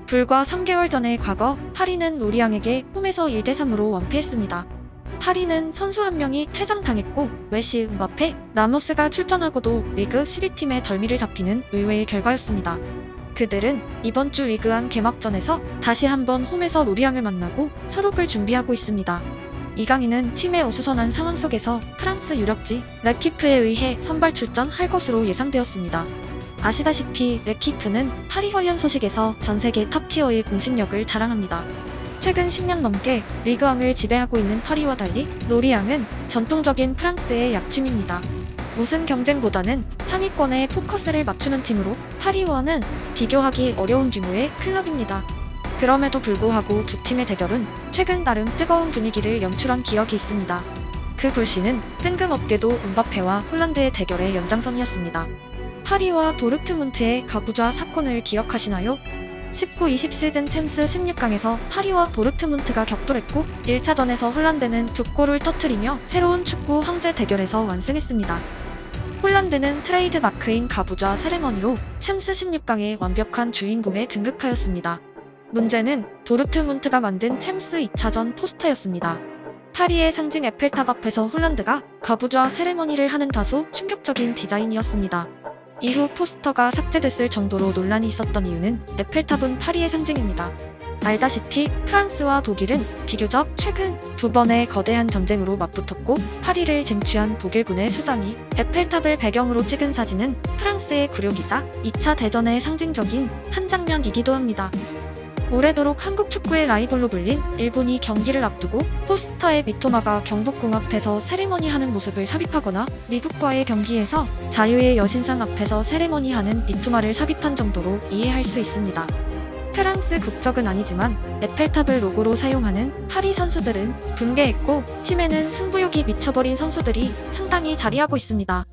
불과 3개월 전의 과거, 파리는 로리앙에게 홈에서 1대3으로 완패했습니다. 파리는 선수 한 명이 퇴장당했고 메시, 음바페, 라모스가 출전하고도 리그 12팀의 덜미를 잡히는 의외의 결과였습니다. 그들은 이번 주 리그안 개막전에서 다시 한번 홈에서 로리앙을 만나고 서록을 준비하고 있습니다. 이강인은 팀의 어수선한 상황 속에서 프랑스 유력지 레키프에 의해 선발 출전할 것으로 예상되었습니다. 아시다시피 레키프는 파리 관련 소식에서 전세계 탑티어의 공신력을 자랑합니다. 최근 10년 넘게 리그왕을 지배하고 있는 파리와 달리 로리앙은 전통적인 프랑스의 약팀입니다. 우승 경쟁보다는 상위권에 포커스를 맞추는 팀으로 파리와는 비교하기 어려운 규모의 클럽입니다. 그럼에도 불구하고 두 팀의 대결은 최근 나름 뜨거운 분위기를 연출한 기억이 있습니다. 그 불씨는 뜬금없게도 음바페와 홀란드의 대결의 연장선이었습니다. 파리와 도르트문트의 가부좌 사건을 기억하시나요? 19-20 시즌 챔스 16강에서 파리와 도르트문트가 격돌했고 1차전에서 홀란드는 2골을 터뜨리며 새로운 축구 황제 대결에서 완승했습니다. 홀란드는 트레이드 마크인 가부좌 세레머니로 챔스 16강의 완벽한 주인공에 등극하였습니다. 문제는 도르트문트가 만든 챔스 2차전 포스터였습니다. 파리의 상징 에펠탑 앞에서 홀란드가 가부좌 세레머니를 하는 다소 충격적인 디자인이었습니다. 이후 포스터가 삭제됐을 정도로 논란이 있었던 이유는 에펠탑은 파리의 상징입니다. 알다시피 프랑스와 독일은 비교적 최근 두 번의 거대한 전쟁으로 맞붙었고 파리를 쟁취한 독일군의 수장이 에펠탑을 배경으로 찍은 사진은 프랑스의 굴욕이자 2차 대전의 상징적인 한 장면이기도 합니다. 오래도록 한국 축구의 라이벌로 불린 일본이 경기를 앞두고 포스터에 미토마가 경복궁 앞에서 세레머니 하는 모습을 삽입하거나 미국과의 경기에서 자유의 여신상 앞에서 세레머니 하는 미토마를 삽입한 정도로 이해할 수 있습니다. 프랑스 국적은 아니지만 에펠탑을 로고로 사용하는 파리 선수들은 분개했고 팀에는 승부욕이 미쳐버린 선수들이 상당히 자리하고 있습니다.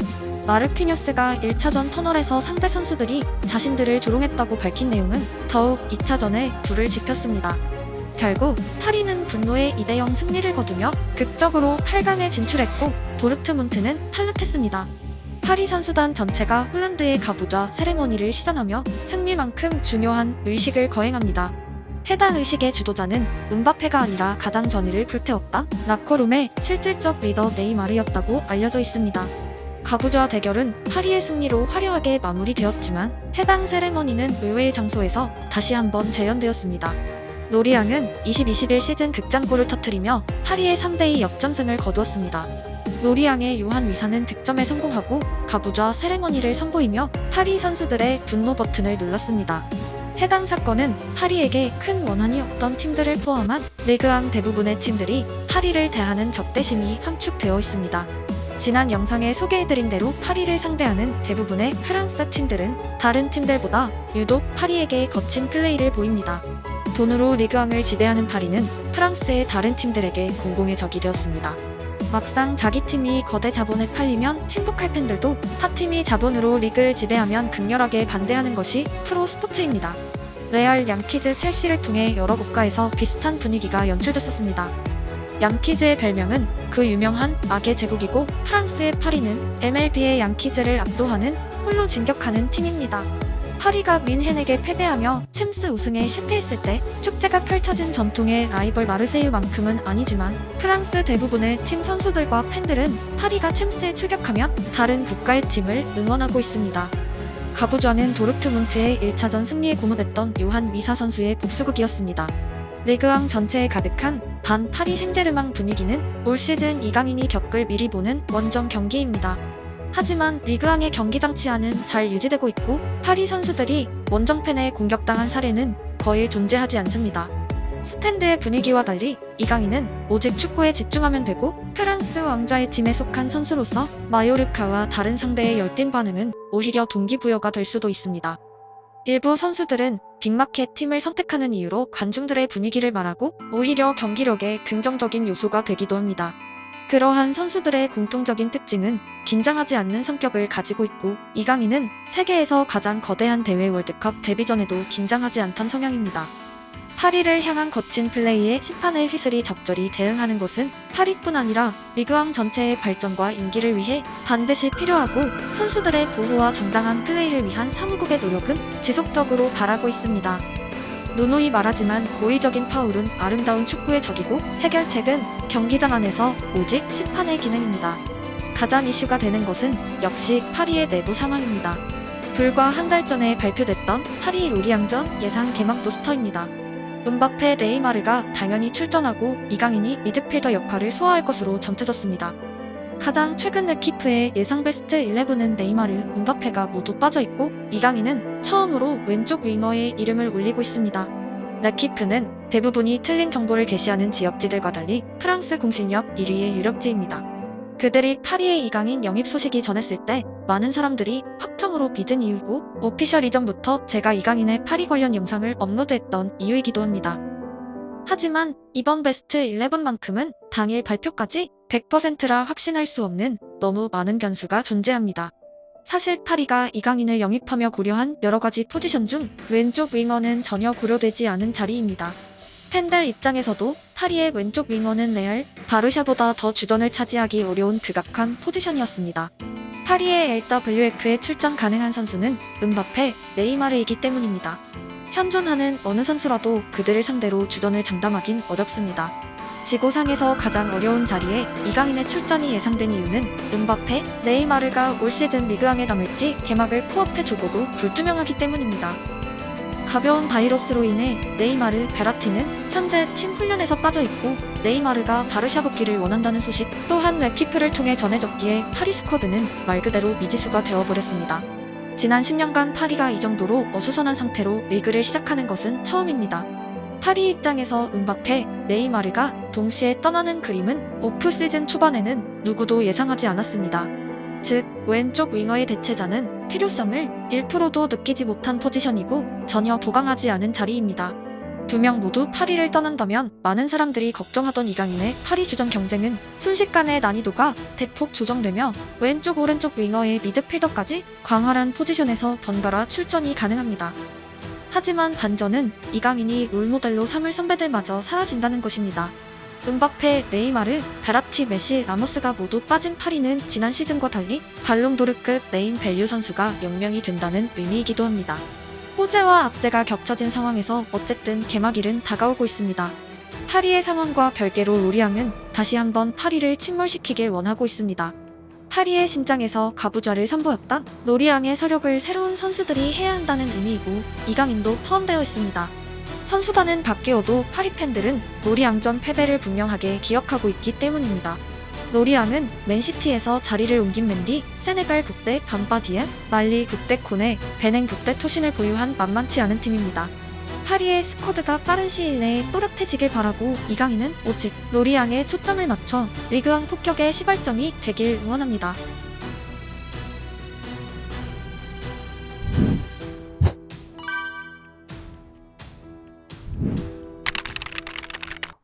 마르키뇨스가 1차전 터널에서 상대 선수들이 자신들을 조롱했다고 밝힌 내용은 더욱 2차전에 불을 지폈습니다. 결국 파리는 분노의 2대0 승리를 거두며 극적으로 8강에 진출했고 도르트문트는 탈락했습니다. 파리 선수단 전체가 홀란드의 가부좌 세레머니를 시전하며 승리만큼 중요한 의식을 거행합니다. 해당 의식의 주도자는 음바페가 아니라 가장 전의를 불태웠다 라커룸의 실질적 리더 네이마르였다고 알려져 있습니다. 가부좌 대결은 파리의 승리로 화려하게 마무리되었지만 해당 세레머니는 의외의 장소에서 다시 한번 재현되었습니다. 로리앙은 20-21 시즌 극장골을 터뜨리며 파리의 3대2 역전승을 거두었습니다. 로리앙의 요한 위사는 득점에 성공하고 가부좌 세레머니를 선보이며 파리 선수들의 분노 버튼을 눌렀습니다. 해당 사건은 파리에게 큰 원한이 없던 팀들을 포함한 리그왕 대부분의 팀들이 파리를 대하는 적대심이 함축되어 있습니다. 지난 영상에 소개해드린 대로 파리를 상대하는 대부분의 프랑스 팀들은 다른 팀들보다 유독 파리에게 거친 플레이를 보입니다. 돈으로 리그왕을 지배하는 파리는 프랑스의 다른 팀들에게 공공의 적이 되었습니다. 막상 자기 팀이 거대 자본에 팔리면 행복할 팬들도 타팀이 자본으로 리그를 지배하면 극렬하게 반대하는 것이 프로 스포츠입니다. 레알, 양키즈, 첼시를 통해 여러 국가에서 비슷한 분위기가 연출됐었습니다. 양키즈의 별명은 그 유명한 악의 제국이고 프랑스의 파리는 MLB의 양키즈를 압도하는 홀로 진격하는 팀입니다. 파리가 뮌헨에게 패배하며 챔스 우승에 실패했을 때 축제가 펼쳐진 전통의 라이벌 마르세유만큼은 아니지만 프랑스 대부분의 팀 선수들과 팬들은 파리가 챔스에 출격하면 다른 국가의 팀을 응원하고 있습니다. 가부좌는 도르트문트의 1차전 승리에 고무됐던 요한 위사 선수의 복수극이었습니다. 리그왕 전체에 가득한 반 파리 생제르맹 분위기는 올 시즌 이강인이 겪을 미리 보는 원정 경기입니다. 하지만 리그왕의 경기장 치안은 잘 유지되고 있고 파리 선수들이 원정팬에 공격당한 사례는 거의 존재하지 않습니다. 스탠드의 분위기와 달리 이강인은 오직 축구에 집중하면 되고 프랑스 왕좌의 팀에 속한 선수로서 마요르카와 다른 상대의 열띤 반응은 오히려 동기부여가 될 수도 있습니다. 일부 선수들은 빅마켓 팀을 선택하는 이유로 관중들의 분위기를 말하고 오히려 경기력에 긍정적인 요소가 되기도 합니다. 그러한 선수들의 공통적인 특징은 긴장하지 않는 성격을 가지고 있고 이강인은 세계에서 가장 거대한 대회 월드컵 데뷔전에도 긴장하지 않던 성향입니다. 파리를 향한 거친 플레이에 심판의 휘슬이 적절히 대응하는 것은 파리뿐 아니라 리그왕 전체의 발전과 인기를 위해 반드시 필요하고 선수들의 보호와 정당한 플레이를 위한 사무국의 노력은 지속적으로 바라고 있습니다. 누누이 말하지만 고의적인 파울은 아름다운 축구의 적이고 해결책은 경기장 안에서 오직 심판의 기능입니다. 가장 이슈가 되는 것은 역시 파리의 내부 상황입니다. 불과 한 달 전에 발표됐던 파리 로리앙전 예상 개막 로스터입니다. 음바페, 네이마르가 당연히 출전하고 이강인이 미드필더 역할을 소화할 것으로 점쳐졌습니다. 가장 최근 레키프의 예상 베스트 11은 네이마르, 음바페가 모두 빠져있고 이강인은 처음으로 왼쪽 윙어의 이름을 올리고 있습니다. 레키프는 대부분이 틀린 정보를 게시하는 지역지들과 달리 프랑스 공신력 1위의 유력지입니다. 그들이 파리의 이강인 영입 소식이 전했을 때 많은 사람들이 확정으로 믿은 이유이고 오피셜 이전부터 제가 이강인의 파리 관련 영상을 업로드했던 이유이기도 합니다. 하지만 이번 베스트 11만큼은 당일 발표까지 100%라 확신할 수 없는 너무 많은 변수가 존재합니다. 사실 파리가 이강인을 영입하며 고려한 여러가지 포지션 중 왼쪽 윙어는 전혀 고려되지 않은 자리입니다. 팬들 입장에서도 파리의 왼쪽 윙어는 레알, 바르샤보다 더 주전을 차지하기 어려운 극악한 포지션이었습니다. 파리의 LWF에 출전 가능한 선수는 음바페, 네이마르이기 때문입니다. 현존하는 어느 선수라도 그들을 상대로 주전을 장담하긴 어렵습니다. 지구상에서 가장 어려운 자리에 이강인의 출전이 예상된 이유는 음바페, 네이마르가 올 시즌 리그왕에 남을지 개막을 코앞에 두고도 불투명하기 때문입니다. 가벼운 바이러스로 인해 네이마르, 베라티는 현재 팀 훈련에서 빠져있고 네이마르가 바르샤 복귀를 원한다는 소식 또한 레키프를 통해 전해졌기에 파리 스쿼드는 말 그대로 미지수가 되어버렸습니다. 지난 10년간 파리가 이 정도로 어수선한 상태로 리그를 시작하는 것은 처음입니다. 파리 입장에서 음바페, 네이마르가 동시에 떠나는 그림은 오프 시즌 초반에는 누구도 예상하지 않았습니다. 즉, 왼쪽 윙어의 대체자는 필요성을 1%도 느끼지 못한 포지션이고 전혀 보강하지 않은 자리입니다. 두 명 모두 파리를 떠난다면 많은 사람들이 걱정하던 이강인의 파리 주전 경쟁은 순식간에 난이도가 대폭 조정되며 왼쪽 오른쪽 윙어의 미드필더까지 광활한 포지션에서 번갈아 출전이 가능합니다. 하지만 반전은 이강인이 롤모델로 삼을 선배들마저 사라진다는 것입니다. 음바페, 네이마르, 베라티, 메시, 라모스가 모두 빠진 파리는 지난 시즌과 달리 발롱도르급 네임 밸류 선수가 0명이 된다는 의미이기도 합니다. 호재와 악재가 겹쳐진 상황에서 어쨌든 개막일은 다가오고 있습니다. 파리의 상황과 별개로 로리앙은 다시 한번 파리를 침몰시키길 원하고 있습니다. 파리의 심장에서 가부좌를 선보였다. 로리앙의 서력을 새로운 선수들이 해야 한다는 의미이고 이강인도 포함되어 있습니다. 선수단은 바뀌어도 파리 팬들은 로리앙전 패배를 분명하게 기억하고 있기 때문입니다. 로리앙은 맨시티에서 자리를 옮긴 맨디, 세네갈 국대 밤바디엔, 말리 국대 코네, 베냉 국대 토신을 보유한 만만치 않은 팀입니다. 파리의 스쿼드가 빠른 시일 내에 또렷해지길 바라고 이강인은 오직 로리앙에 초점을 맞춰 리그왕 폭격의 시발점이 되길 응원합니다.